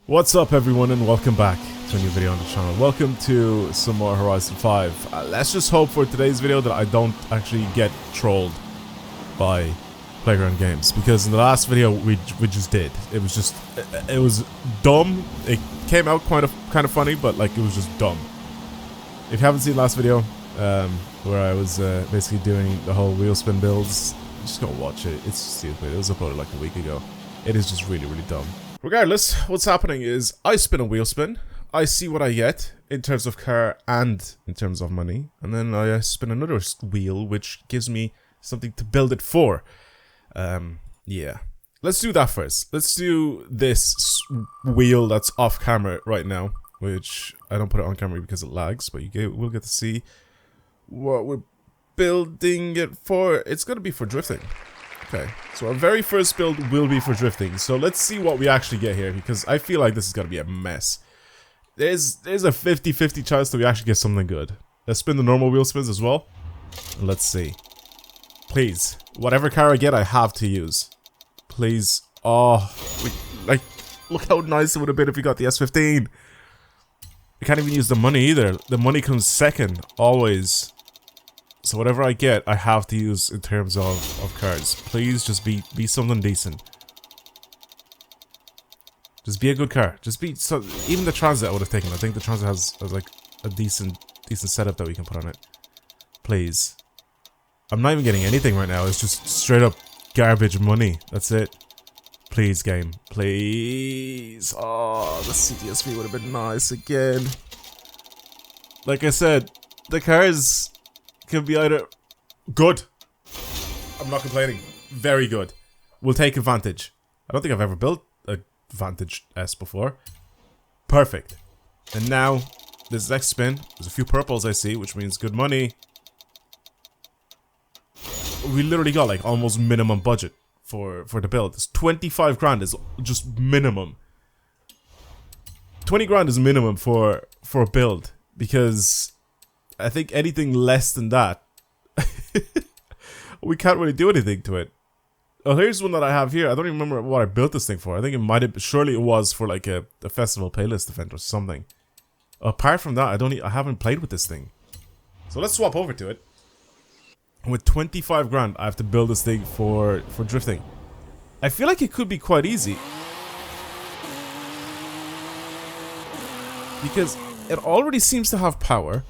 What's up everyone and welcome back to a new video on the channel. Welcome to some more Horizon 5. Let's just hope for today's video that I don't actually get trolled by Playground Games, because in the last video we just did. It was dumb. It came out kind of funny, but like it was just dumb. If you haven't seen the last video where I was basically doing the whole Wheelspin builds, just go watch it. It's stupid. It was uploaded like a week ago. It is just really dumb. Regardless, what's happening is I spin a wheel spin, I see what I get in terms of car and in terms of money, and then I spin another wheel which gives me something to build it for. Yeah. Let's do that first. Let's do this wheel that's off camera right now, which I don't put it on camera because it lags, but we'll get to see what we're building it for. It's going to be for drifting. Okay, so our very first build will be for drifting. So let's see what we actually get here, because I feel like this is going to be a mess. There's a 50-50 chance that we actually get something good. Let's spin the normal wheel spins as well. And let's see. Please, whatever car I get, I have to use. Please. Oh, look how nice it would have been if we got the S15. We can't even use the money either. The money comes second, always. So whatever I get, I have to use in terms of cars. Please just be something decent. Just be a good car. Just be so. Even the Transit I would have taken. I think the Transit has like a decent setup that we can put on it. Please. I'm not even getting anything right now. It's just straight up garbage money. That's it. Please, game. Please. Oh, the CTSV would have been nice again. Like I said, the cars can be either good. I'm not complaining. Very good. We'll take advantage. I don't think I've ever built a Vantage S before. Perfect. And now, this next spin, there's a few purples I see, which means good money. We literally got like almost minimum budget for the build. It's 25 grand is just minimum. 20 grand is minimum for a build, because I think anything less than that, we can't really do anything to it. Oh, here's one that I have here. I don't even remember what I built this thing for. I think it might have, surely it was for like a festival playlist event or something. Apart from that, I haven't played with this thing. So let's swap over to it. With 25 grand, I have to build this thing for drifting. I feel like it could be quite easy, because it already seems to have power.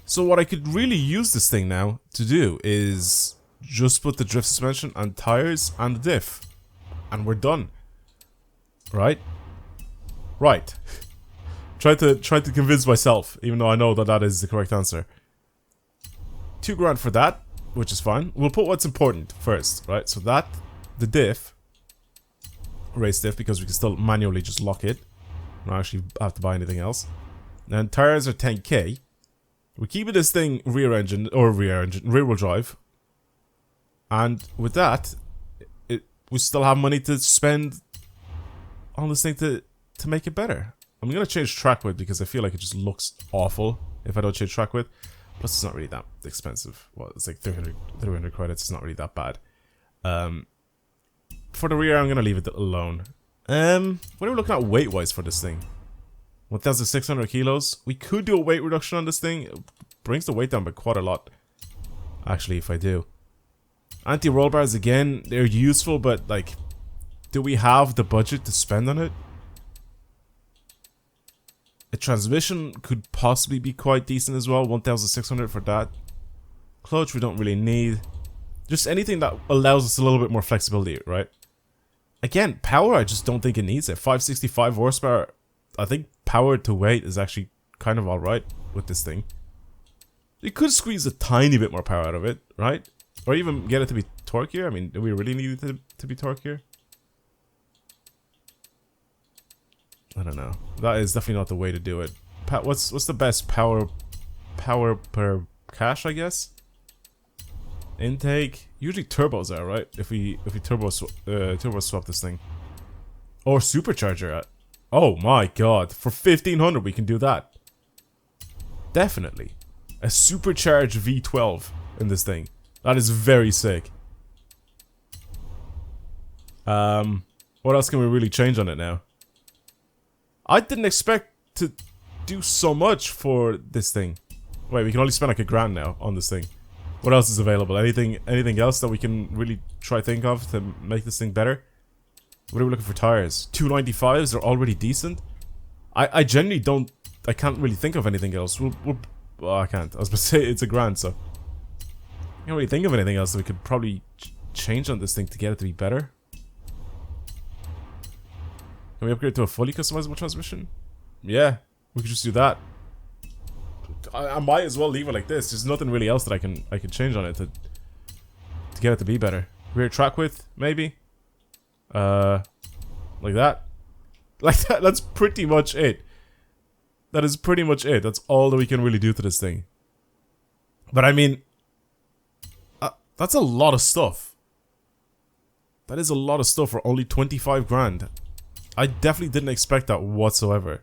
So what I could really use this thing now to do is just put the drift suspension and tires and the diff, and we're done. Right? Right. Try to convince myself, even though I know that is the correct answer. 2 grand for that, which is fine. We'll put what's important first, right? So that, the diff, race diff, because we can still manually just lock it. I don't actually have to buy anything else. And tires are 10k. We're keeping this thing rear wheel drive, and with that, we still have money to spend on this thing to make it better. I'm gonna change track width because I feel like it just looks awful if I don't change track width. Plus, it's not really that expensive. Well, it's like 300 credits. It's not really that bad. For the rear, I'm gonna leave it alone. What are we looking at weight-wise for this thing? 1,600 kilos. We could do a weight reduction on this thing. It brings the weight down by quite a lot. Actually, if I do. Anti-roll bars, again, they're useful, but like, do we have the budget to spend on it? A transmission could possibly be quite decent as well. 1,600 for that. Clutch we don't really need. Just anything that allows us a little bit more flexibility, right? Again, power, I just don't think it needs it. 565 horsepower. I think power to weight is actually kind of alright with this thing. You could squeeze a tiny bit more power out of it, right? Or even get it to be torqueier. I mean, do we really need it to be torqueier? I don't know. That is definitely not the way to do it. What's the best power per cache, I guess? Intake. Usually turbos are, right? If we turbo swap this thing. Or supercharger. Oh my god, for 1,500 we can do that. Definitely. A supercharged V12 in this thing. That is very sick. What else can we really change on it now? I didn't expect to do so much for this thing. Wait, we can only spend like $1,000 now on this thing. What else is available? Anything else that we can really try think of to make this thing better? What are we looking for tires? 295s are already decent. I genuinely don't. I can't really think of anything else. Well, I can't. I was about to say it's $1,000, so I can't really think of anything else that we could probably change on this thing to get it to be better. Can we upgrade to a fully customizable transmission? Yeah, we could just do that. I might as well leave it like this. There's nothing really else that I can change on it to get it to be better. Rear track width, maybe. Like that. Like that. That's pretty much it. That is pretty much it. That's all that we can really do to this thing. But I mean, that's a lot of stuff. That is a lot of stuff for only 25 grand. I definitely didn't expect that whatsoever.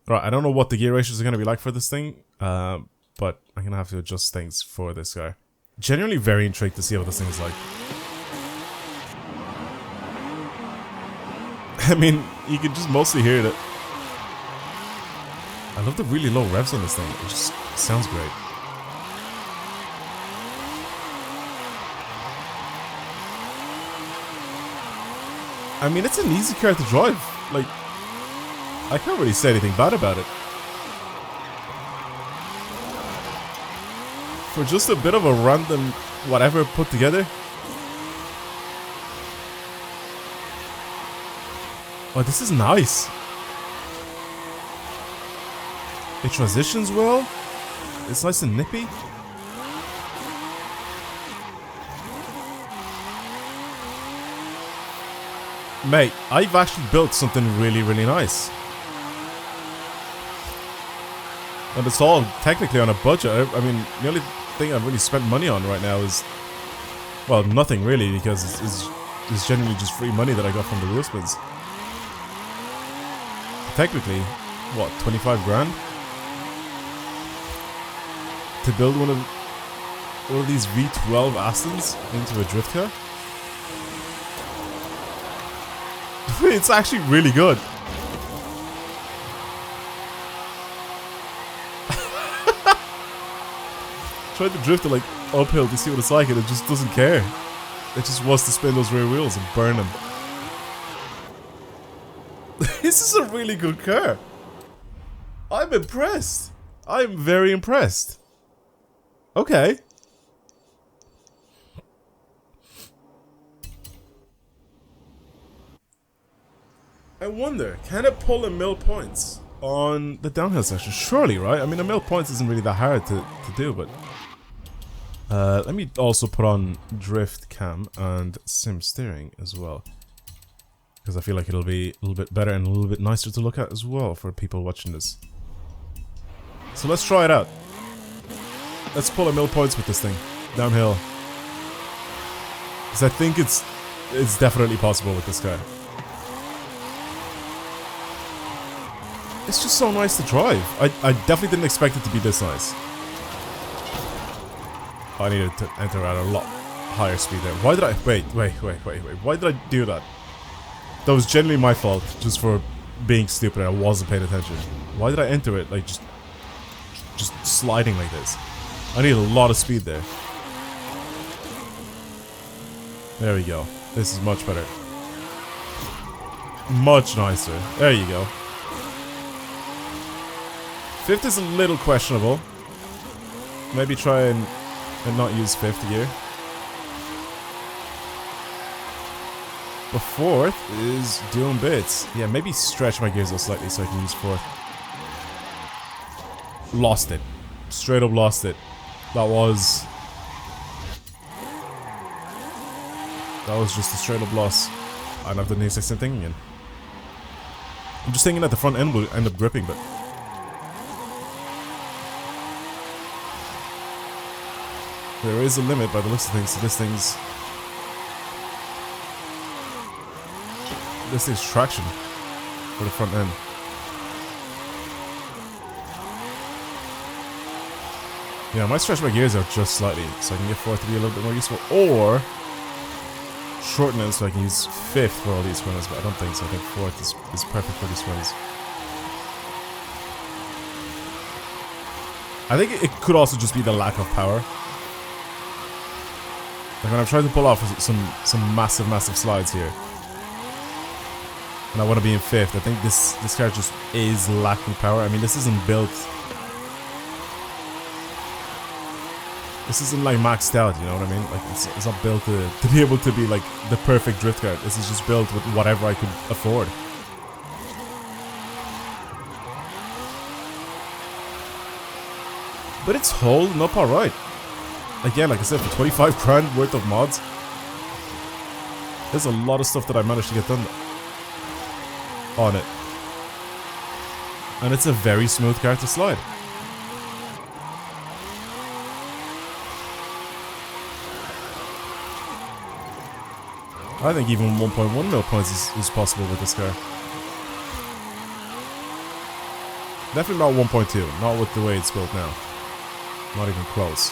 Right, I don't know what the gear ratios are going to be like for this thing, but I'm going to have to adjust things for this guy. Genuinely very intrigued to see what this thing is like. I mean, you can just mostly hear it. I love the really low revs on this thing. It just sounds great. I mean, it's an easy car to drive. Like, I can't really say anything bad about it. For just a bit of a random whatever put together. Oh, this is nice. It transitions well. It's nice and nippy. Mate, I've actually built something really, really nice. And it's all technically on a budget. I mean, the only thing I've really spent money on right now is... well, nothing really, because it's generally just free money that I got from the Wheelspins. Technically, what, 25 grand? To build one of these V12 Astons into a drift car? It's actually really good. Tried to drift it like uphill to see what it's like and it just doesn't care. It just wants to spin those rear wheels and burn them. This is a really good car. I'm impressed. I'm very impressed. Okay. I wonder, can it pull a mil points on the downhill section? Surely, right? I mean, a mil points isn't really that hard to do, but... let me also put on drift cam and sim steering as well. Because I feel like it'll be a little bit better and a little bit nicer to look at as well for people watching this. So let's try it out. Let's pull a mil points with this thing. Downhill. Because I think it's definitely possible with this car. It's just so nice to drive. I definitely didn't expect it to be this nice. I needed to enter at a lot higher speed there. Why did I... Wait. Why did I do that? That was generally my fault, just for being stupid and I wasn't paying attention. Why did I enter it, like, just sliding like this? I need a lot of speed there. There we go. This is much better. Much nicer. There you go. Fifth is a little questionable. Maybe try and not use fifth gear. But fourth is doing bits. Yeah, maybe stretch my gears a little slightly so I can use fourth. Lost it. Straight up lost it. That was just a straight up loss. And I've done the exact same thing again. I'm just thinking that the front end will end up gripping, but... there is a limit by the looks of things, so this thing's traction for the front end. Yeah, I might stretch my gears out just slightly so I can get fourth to be a little bit more useful. Or shorten it so I can use 5th for all these corners, but I don't think so. I think 4th is perfect for these corners. I think it could also just be the lack of power. Like when I'm trying to pull off some massive slides here, and I want to be in 5th, I think this car just is lacking power. I mean, this isn't built... This isn't like maxed out, you know what I mean? Like it's not built to be able to be like the perfect drift car. This is just built with whatever I could afford. But it's holding up alright. Again, like I said, for 25 grand worth of mods, there's a lot of stuff that I managed to get done on it. And it's a very smooth car to slide. I think even 1.1 mil points is possible with this car. Definitely not 1.2, not with the way it's built now. Not even close.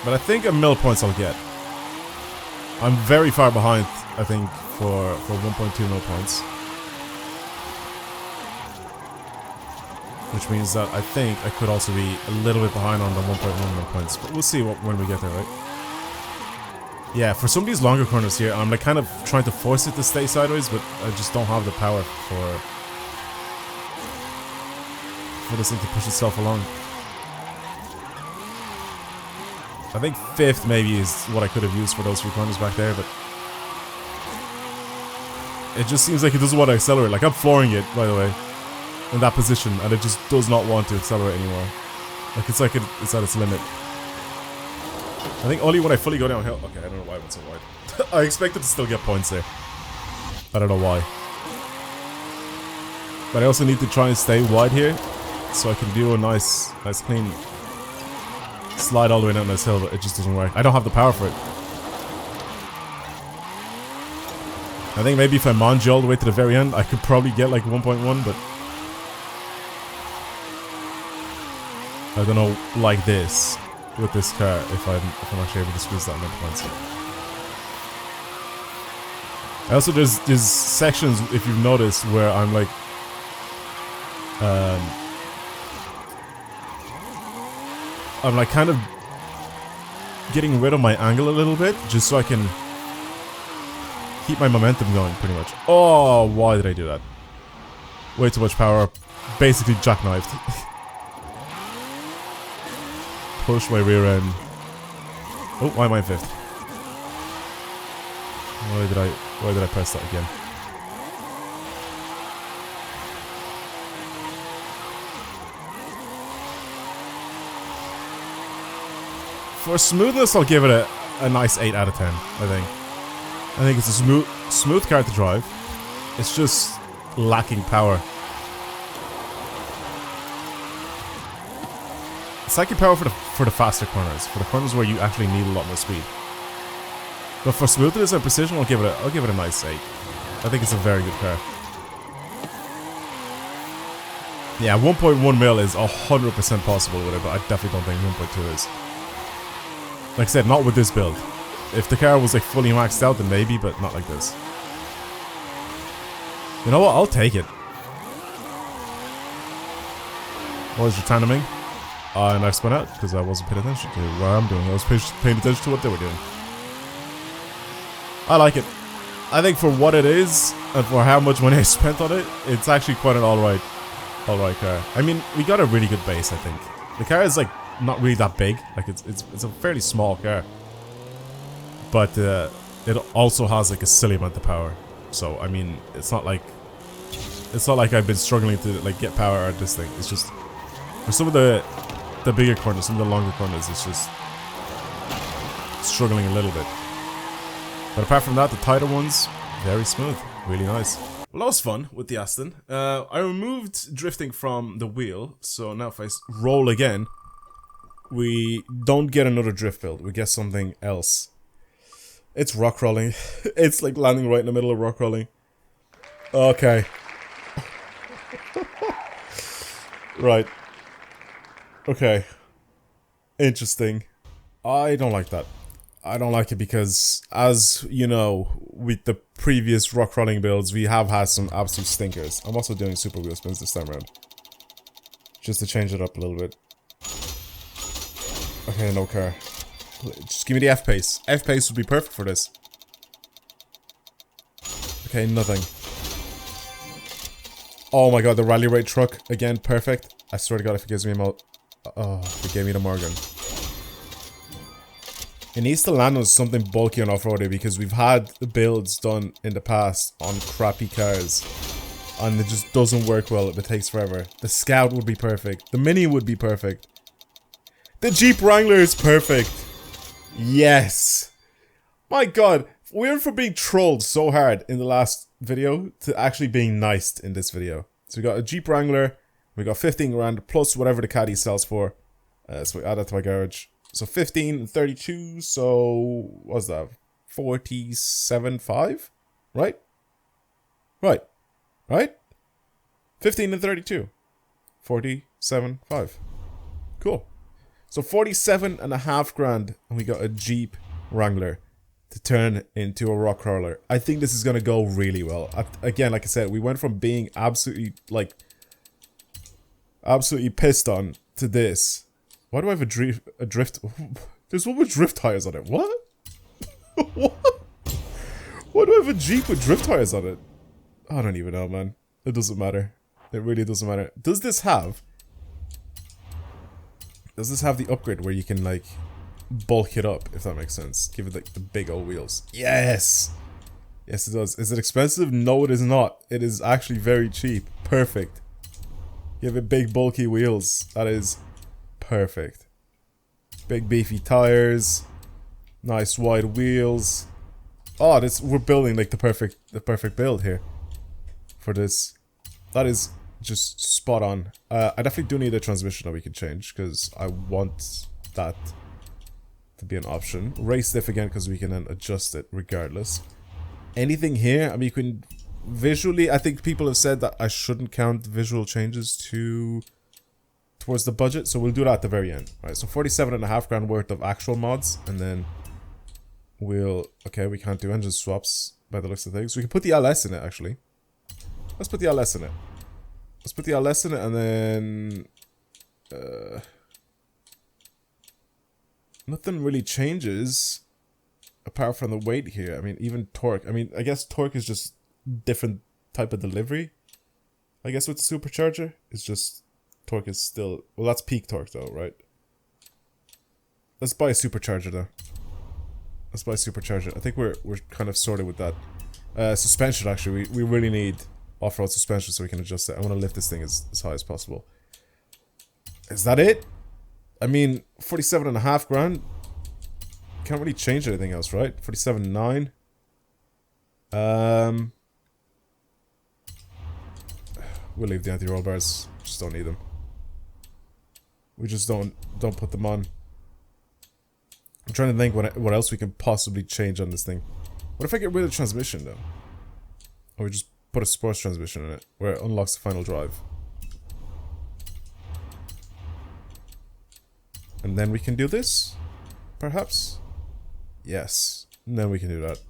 But I think a mil points I'll get. I'm very far behind, I think, for 1.2 mil points. Which means that I think I could also be a little bit behind on the 1.1 mil points. But we'll see when we get there, right? Yeah, for some of these longer corners here, I'm like kind of trying to force it to stay sideways, but I just don't have the power for this thing to push itself along. I think 5th maybe is what I could have used for those 3 corners back there, but it just seems like it doesn't want to accelerate. Like I'm flooring it, by the way, in that position, and it just does not want to accelerate anymore. Like it's at its limit. I think only when I fully go downhill. Okay, I don't know why I went so wide. I expected to still get points there. I don't know why. But I also need to try and stay wide here, so I can do a nice clean slide all the way down this hill, but it just doesn't work. I don't have the power for it. I think maybe if I manji all the way to the very end, I could probably get like 1.1, but I don't know, like this. With this car, if I'm actually able to squeeze that amount of points. Also, there's sections, if you've noticed, where I'm like, kind of getting rid of my angle a little bit, just so I can keep my momentum going, pretty much. Oh, why did I do that? Way too much power. Basically jackknifed. Push my rear end. Oh, why am I in 5th? Why did I press that again? For smoothness, I'll give it a nice 8 out of 10, I think. I think it's a smooth car to drive. It's just lacking power. It's lacking power for the faster corners, for the corners where you actually need a lot more speed. But for smoothness and precision, I'll give it a nice 8. I think it's a very good car. Yeah, 1.1 mil is 100% possible with it, but I definitely don't think 1.2 is. Like I said, not with this build. If the car was like fully maxed out, then maybe, but not like this. You know what? I'll take it. What is your timing? And I spun out because I wasn't paying attention to what I'm doing. I was paying attention to what they were doing. I like it. I think for what it is and for how much money I spent on it, it's actually quite an alright car. I mean, we got a really good base, I think. The car is like not really that big. Like it's a fairly small car, but it also has like a silly amount of power. So I mean, it's not like I've been struggling to like get power out of this thing. It's just for some of the bigger corners, some of the longer corners, it's just struggling a little bit. But apart from that, the tighter ones, very smooth, really nice. Well, that was fun with the Aston. I removed drifting from the wheel, so now if I roll again, we don't get another drift build, we get something else. It's rock crawling. It's like landing right in the middle of rock crawling. Okay. Right. Okay. Interesting. I don't like that. I don't like it because, as you know, with the previous rock crawling builds, we have had some absolute stinkers. I'm also doing super wheel spins this time around, just to change it up a little bit. Okay, no car. Just give me the F pace. F pace would be perfect for this. Okay, nothing. Oh my god, the rally rate truck again, perfect. I swear to god, if it gives me a if it gave me the Morgan. It needs to land on something bulky on off-roading because we've had builds done in the past on crappy cars and it just doesn't work well. It takes forever. The Scout would be perfect. The Mini would be perfect. The Jeep Wrangler is perfect. Yes. My god, we went from being trolled so hard in the last video to actually being nice in this video. So we got a Jeep Wrangler, we got 15 grand plus whatever the caddy sells for. So we add that to my garage. So 15 and 32, so what's that? 47.5? Right? Right? 15 and 32. 47.5. Cool. So 47.5 grand, and we got a Jeep Wrangler to turn into a rock crawler. I think this is gonna go really well. Again, like I said, we went from being absolutely pissed on to this. Why do I have a drift? There's one with drift tires on it. What? What? Why do I have a Jeep with drift tires on it? I don't even know, man. It doesn't matter. It really doesn't matter. Does this have the upgrade where you can, like, bulk it up, if that makes sense? Give it, like, the big old wheels. Yes! Yes, it does. Is it expensive? No, it is not. It is actually very cheap. Perfect. Give it big, bulky wheels. That is perfect. Big, beefy tires. Nice, wide wheels. Oh, we're building, like, the perfect build here. For this. That is just spot on. I definitely do need a transmission that we can change, because I want that to be an option. Race diff again, because we can then adjust it regardless. Anything here? I mean, you can visually, I think people have said that I shouldn't count visual changes towards the budget, so we'll do that at the very end. Right, so 47.5 grand worth of actual mods, and then okay, we can't do engine swaps by the looks of things. We can put the LS in it, actually. Let's put the LS in it. Let's put the LS in it, and then nothing really changes apart from the weight here. I mean, even torque. I mean, I guess torque is just different type of delivery. I guess with the supercharger, it's just torque is still, well, that's peak torque though, right? Let's buy a supercharger though. Let's buy a supercharger. I think we're kind of sorted with that. Suspension, actually, we really need off-road suspension so we can adjust it. I want to lift this thing as high as possible. Is that it? I mean, 47.5 grand. Can't really change anything else, right? 47.9. We'll leave the anti-roll bars. Just don't need them. We just don't put them on. I'm trying to think what else we can possibly change on this thing. What if I get rid of the transmission though? Or we just put a sports transmission in it, where it unlocks the final drive. And then we can do this? Perhaps? Yes. And then we can do that.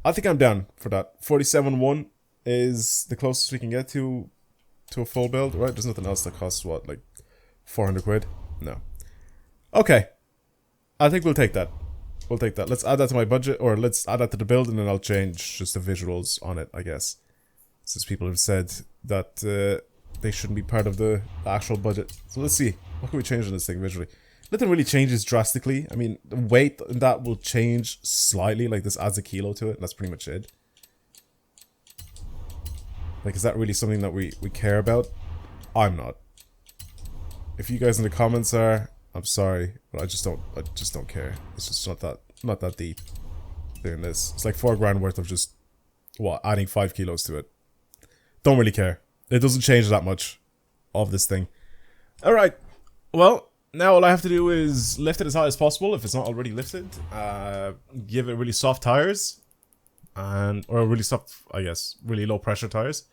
I think I'm down for that. 47.1 is the closest we can get to a full build, right? There's nothing else that costs, what, like 400 quid? No. Okay. I think we'll take that. We'll take that. Let's add that to my budget, or let's add that to the build, and then I'll change just the visuals on it, I guess. Since people have said that they shouldn't be part of the actual budget. So let's see. What can we change on this thing visually? Nothing really changes drastically. I mean, the weight and that will change slightly. Like, this adds a kilo to it, and that's pretty much it. Like, is that really something that we care about? I'm not. If you guys in the comments are, I'm sorry, but I just don't care. It's just not that deep doing this. It's like 4 grand worth of just, what, adding 5 kilos to it. Don't really care. It doesn't change that much of this thing. Alright, well, now all I have to do is lift it as high as possible, if it's not already lifted. Give it really soft tires. Or really soft, I guess, really low pressure tires.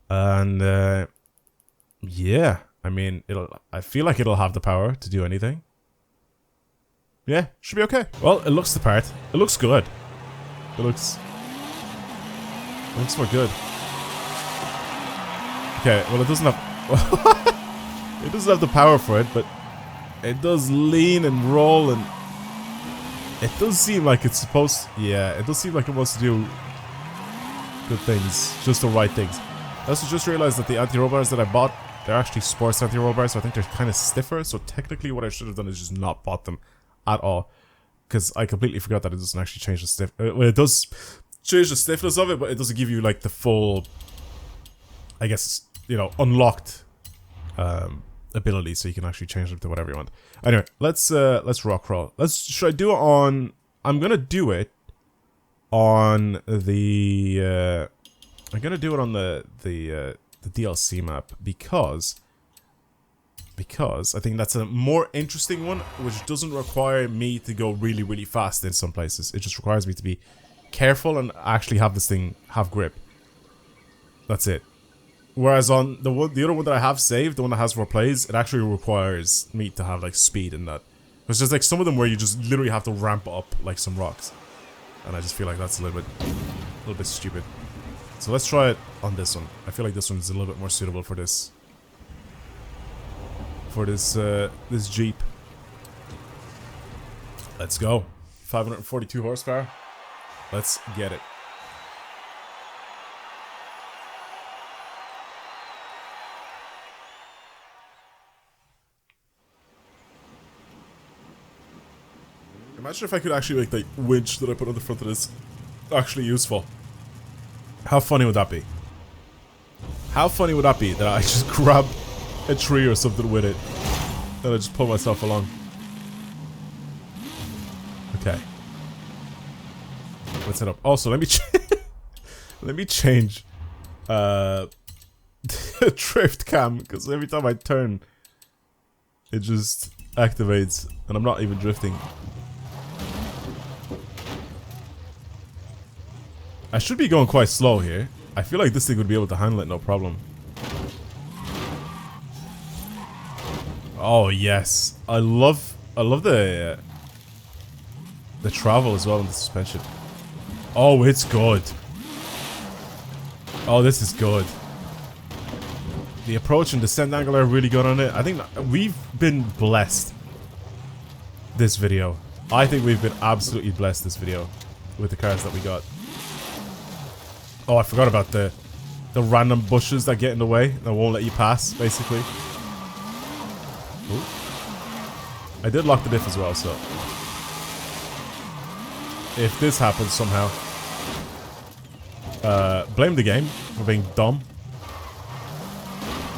And, yeah. I mean, I feel like it'll have the power to do anything. Yeah, should be okay. Well, it looks the part. It looks good. It looks more good. Okay, well it doesn't have it doesn't have the power for it, but it does lean and roll, and it does seem like it's supposed. Yeah, it does seem like it wants to do good things, just the right things. I also just realized that the anti-roll bars that I bought, they're actually sports anti-roll bars, so I think they're kind of stiffer. So technically, what I should have done is just not bought them at all, because I completely forgot that it doesn't actually change the stiff. Well, it does change the stiffness of it, but it doesn't give you like the full, I guess, you know, unlocked ability, so you can actually change them to whatever you want. Anyway, let's rock crawl. Should I do it on? I'm gonna do it on the. I'm gonna do it on the DLC map because I think that's a more interesting one, which doesn't require me to go really, really fast in some places. It just requires me to be careful and actually have this thing have grip. That's it. Whereas on the other one that I have saved, the one that has 4 plays, it actually requires me to have like speed in that. There's just like some of them where you just literally have to ramp up like some rocks, and I just feel like that's a little bit stupid. So let's try it on this one. I feel like this one's a little bit more suitable for this. This Jeep. Let's go. 542 horsepower. Let's get it. Imagine if I could actually make the winch that I put on the front of this actually useful. How funny would that be? How funny would that be that I just grab a tree or something with it and I just pull myself along? Okay. Let's head up. Also, let me let me change drift cam, because every time I turn it just activates and I'm not even drifting. I should be going quite slow here. I feel like this thing would be able to handle it no problem. Oh yes, I love the travel as well in the suspension. Oh, it's good. Oh, this is good. The approach and descent angle are really good on it. I think we've been blessed this video. I think we've been absolutely blessed this video with the cars that we got. Oh, I forgot about the random bushes that get in the way that won't let you pass, basically. Ooh. I did lock the diff as well, so if this happens somehow, blame the game for being dumb.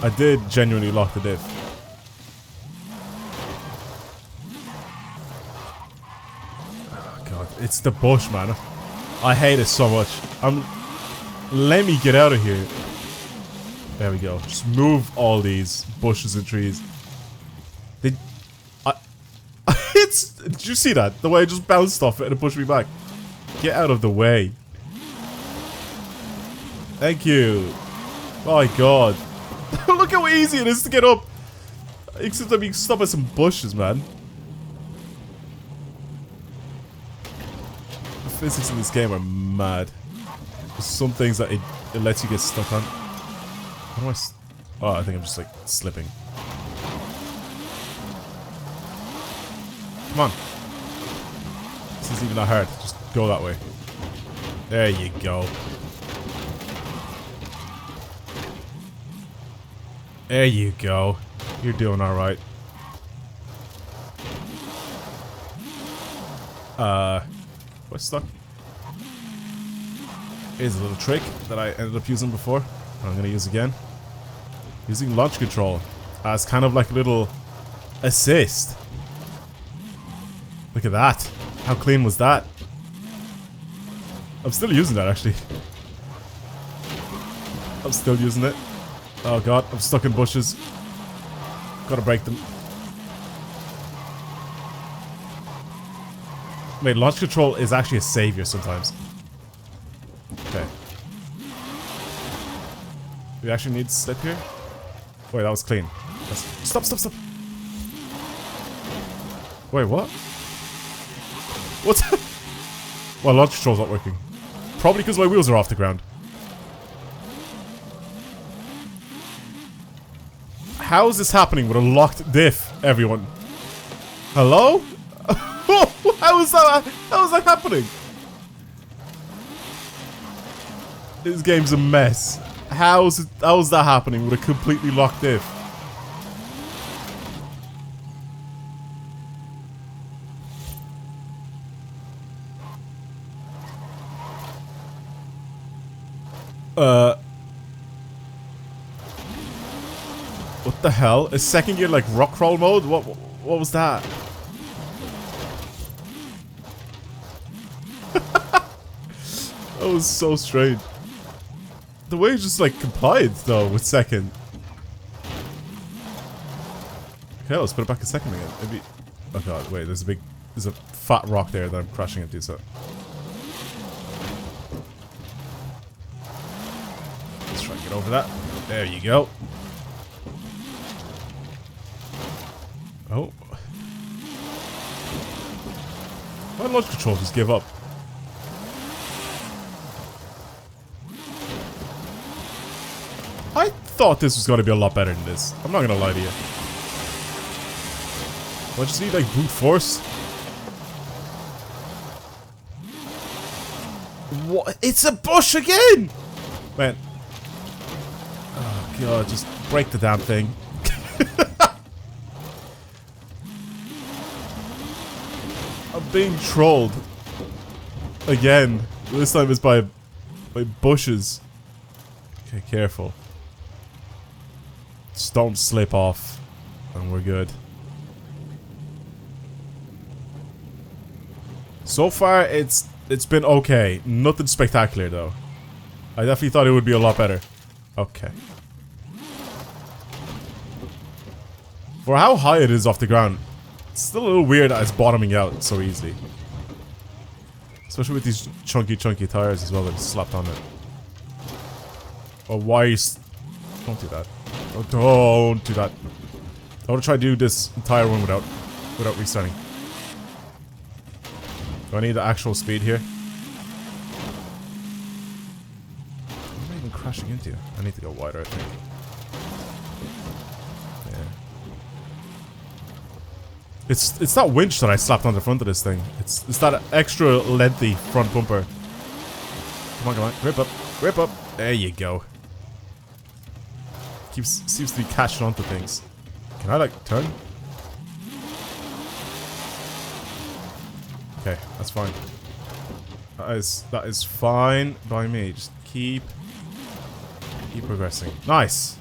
I did genuinely lock the diff. Oh god, it's the bush, man. I hate it so much. Let me get out of here. There we go. Just move all these bushes and trees. Did you see that? The way I just bounced off it and it pushed me back. Get out of the way. Thank you. My god. Look how easy it is to get up. Except I'm being stopped by some bushes, man. The physics in this game are mad. There's some things that it lets you get stuck on. How do I oh, I think I'm just like slipping. Come on. This isn't even that hard. Just go that way. There you go. There you go. You're doing alright. What's stuck? Here's a little trick that I ended up using before. I'm gonna use again. Using launch control as kind of like a little assist. Look at that. How clean was that? I'm still using that actually. I'm still using it. Oh god, I'm stuck in bushes. Gotta break them. Wait, launch control is actually a savior sometimes. Okay. Do we actually need to slip here? Wait, that was clean. Stop, stop, stop! Wait, what? What's that? Well, launch control's not working. Probably because my wheels are off the ground. How is this happening with a locked diff, everyone? Hello? How is that happening? This game's a mess. How is that happening with a completely locked diff? What the hell? A second gear like rock crawl mode? What was that? That was so strange. The way it just like complied though with second. Okay, let's put it back a second again. Maybe. Oh god, wait, there's a fat rock there that I'm crashing into, so. Let's try and get over that. There you go. Oh. Why did launch control just give up? I thought this was going to be a lot better than this. I'm not going to lie to you. Do I just need like brute force? What? It's a bush again! Man. Oh god, just break the damn thing. I'm being trolled. Again. This time it's by bushes. Okay, careful. Just don't slip off. And we're good. So far, it's been okay. Nothing spectacular, though. I definitely thought it would be a lot better. Okay. For how high it is off the ground, it's still a little weird that it's bottoming out so easily. Especially with these chunky tires as well that slapped on it. Oh, why don't do that. Oh, don't do that. I want to try to do this entire one without restarting. Do I need the actual speed here? What am I even crashing into? I need to go wider, I think. Yeah. It's that winch that I slapped on the front of this thing. It's that extra lengthy front bumper. Come on. Grip up. Grip up. There you go. Seems to be catching onto things. Can I like turn? Okay, that's fine. That is fine by me. Just keep progressing. Nice.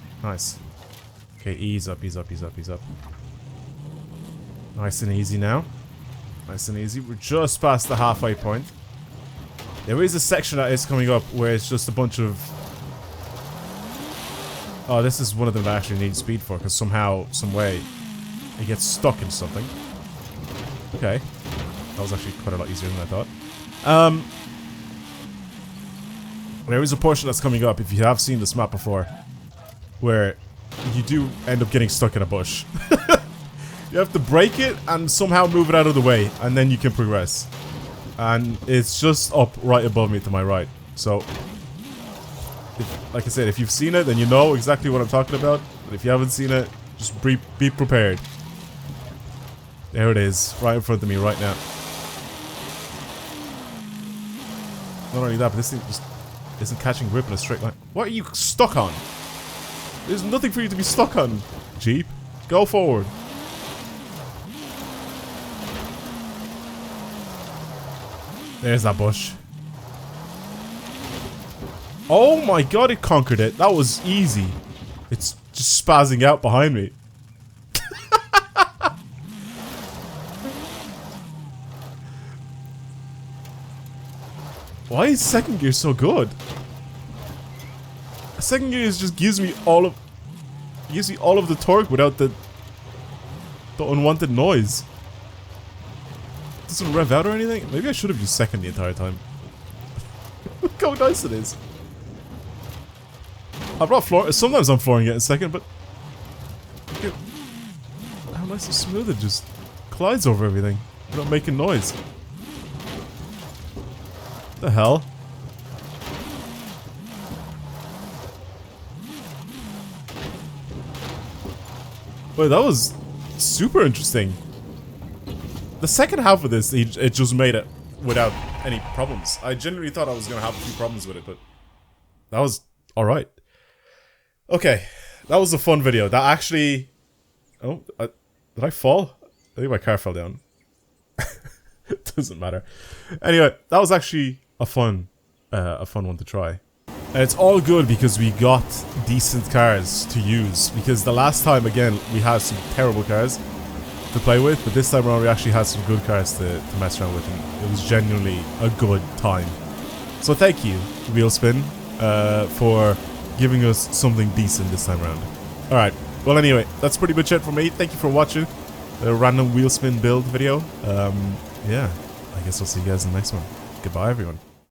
Okay, ease up. Nice and easy now. Nice and easy. We're just past the halfway point. There is a section that is coming up where it's just a bunch of... Oh, this is one of them that I actually need speed for, because somehow, some way, it gets stuck in something. Okay. That was actually quite a lot easier than I thought. There is a portion that's coming up, if you have seen this map before, where you do end up getting stuck in a bush. You have to break it and somehow move it out of the way, and then you can progress. And it's just up right above me to my right. So, like I said, if you've seen it, then you know exactly what I'm talking about. But if you haven't seen it, just be prepared. There it is, right in front of me right now. Not only that, but this thing just isn't catching grip in a straight line. What are you stuck on? There's nothing for you to be stuck on, Jeep. Go forward. There's that bush. Oh my god, it conquered it. That was easy. It's just spazzing out behind me. Why is second gear so good? Second gear just gives me all of the torque without the unwanted noise. Doesn't rev out or anything? Maybe I should have used second the entire time. Look how nice it is. I'm not flooring. Sometimes I'm flooring it in second, but look at how nice and smooth it just glides over everything without making noise. The hell? Wait, that was super interesting. The second half of this, it just made it without any problems. I genuinely thought I was going to have a few problems with it, but that was alright. Okay, that was a fun video. That actually... Oh, did I fall? I think my car fell down. It doesn't matter. Anyway, that was actually a fun one to try. And it's all good because we got decent cars to use. Because the last time, again, we had some terrible cars to play with. But this time around, we actually had some good cars to mess around with. And it was genuinely a good time. So thank you, Wheelspin, for giving us something decent this time around. Alright, well anyway, that's pretty much it for me. Thank you for watching the random Wheelspin build video. Yeah, I guess I'll see you guys in the next one. Goodbye, everyone.